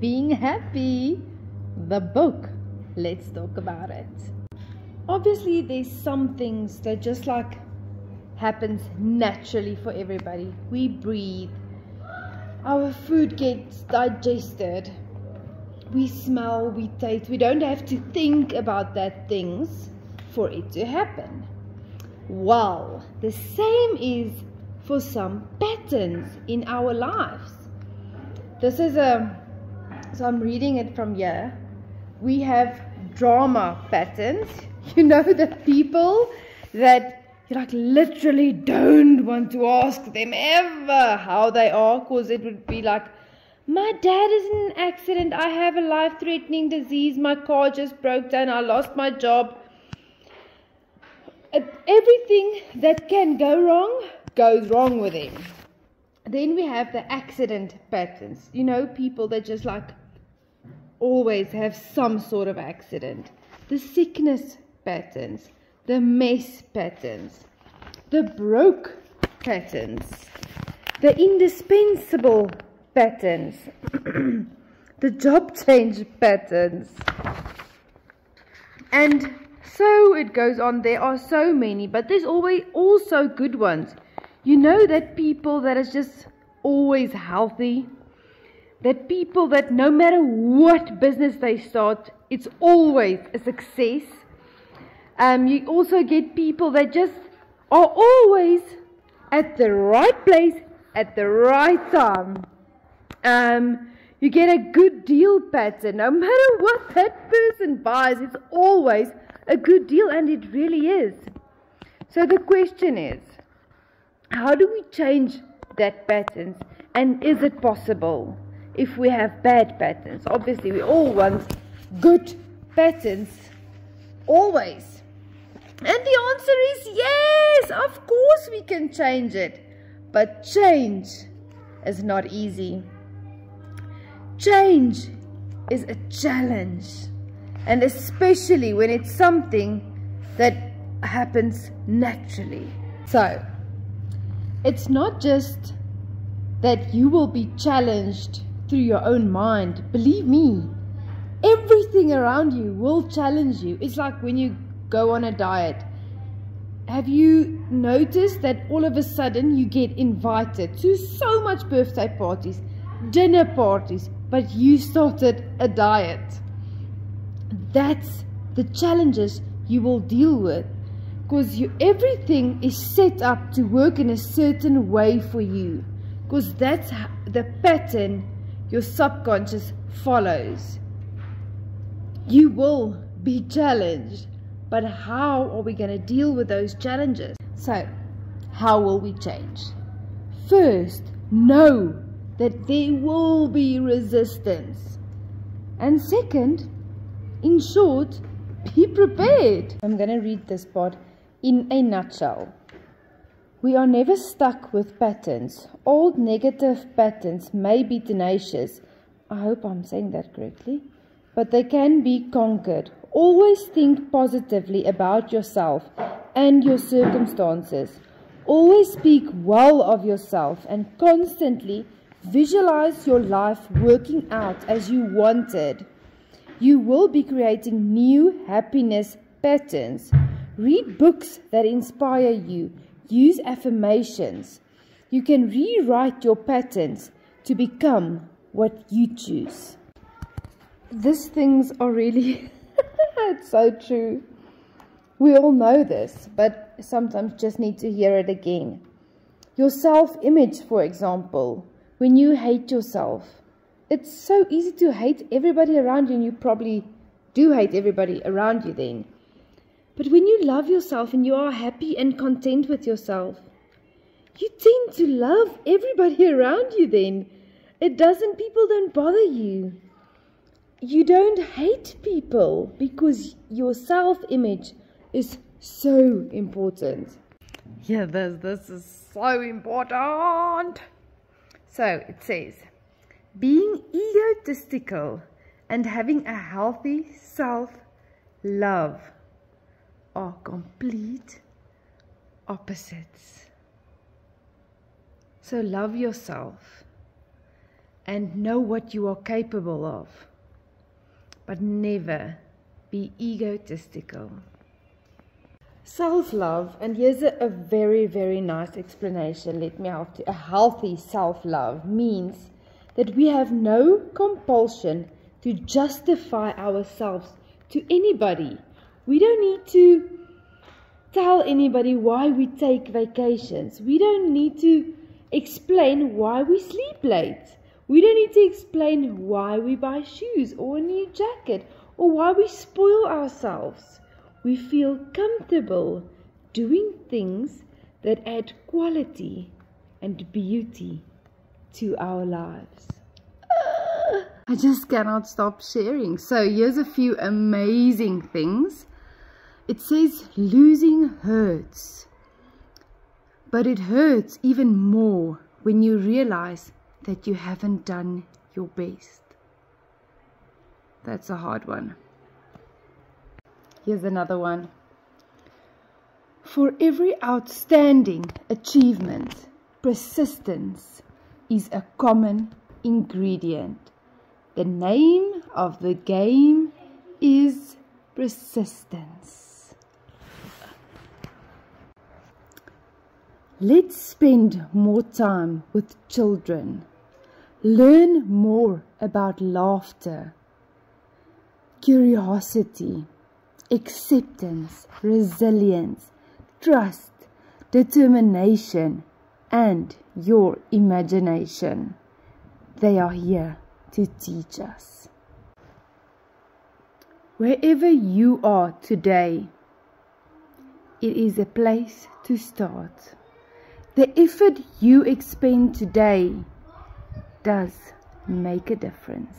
Being Happy, the book. Let's talk about it. Obviously, there's some things that just like happens naturally for everybody. We breathe, our food gets digested, we smell, we taste. We don't have to think about that things for it to happen. Well, the same is for some patterns in our lives. This is so I'm reading it from here. We have drama patterns. You know, the people that you like literally don't want to ask them ever how they are, because it would be like, my dad is in an accident, I have a life-threatening disease, my car just broke down, I lost my job. Everything that can go wrong goes wrong with them. Then we have the accident patterns. You know, people that just like always have some sort of accident. The sickness patterns, the mess patterns, the broke patterns, the indispensable patterns, the job change patterns, and so it goes on. There are so many, but there's always also good ones. You know, that people that is just always healthy, that people that no matter what business they start, it's always a success. You also get people that just are always at the right place at the right time. You get a good deal pattern. No matter what that person buys, it's always a good deal, and it really is. So the question is, how do we change that patterns? And is it possible if we have bad patterns? Obviously, we all want good patterns, always. And the answer is yes, of course we can change it. But change is not easy. Change is a challenge. And especially when it's something that happens naturally. So, it's not just that you will be challenged through your own mind. Believe me, everything around you will challenge you. It's like when you go on a diet. Have you noticed that all of a sudden you get invited to so much birthday parties, dinner parties, but you started a diet? That's the challenges you will deal with, because everything is set up to work in a certain way for you, because that's the pattern your subconscious follows. You will be challenged, but how are we going to deal with those challenges? So, how will we change? First, know that there will be resistance. And second, in short, be prepared. I'm going to read this part in a nutshell. We are never stuck with patterns. Old negative patterns may be tenacious. I hope I'm saying that correctly. But they can be conquered. Always think positively about yourself and your circumstances. Always speak well of yourself and constantly visualize your life working out as you wanted. You will be creating new happiness patterns. Read books that inspire you. Use affirmations. You can rewrite your patterns to become what you choose. These things are really, it's so true. We all know this, but sometimes just need to hear it again. Your self-image, for example, when you hate yourself, it's so easy to hate everybody around you, and you probably do hate everybody around you then. But when you love yourself and you are happy and content with yourself, you tend to love everybody around you then. People don't bother you. You don't hate people because your self-image is so important. Yeah, this is so important. So it says, being egotistical and having a healthy self-love are complete opposites. So love yourself. and know what you are capable of, but never be egotistical. Self-love, and here's a very, very nice explanation. Let me help you. A healthy self-love means that we have no compulsion to justify ourselves to anybody. We don't need to tell anybody why we take vacations. We don't need to explain why we sleep late. We don't need to explain why we buy shoes or a new jacket or why we spoil ourselves. We feel comfortable doing things that add quality and beauty to our lives. I just cannot stop sharing. So here's a few amazing things. It says losing hurts, but it hurts even more when you realize that you haven't done your best. That's a hard one. Here's another one. For every outstanding achievement, persistence is a common ingredient. The name of the game is persistence. Let's spend more time with children. Learn more about laughter, curiosity, acceptance, resilience, trust, determination, and your imagination. They are here to teach us. Wherever you are today, it is a place to start. The effort you expend today does make a difference.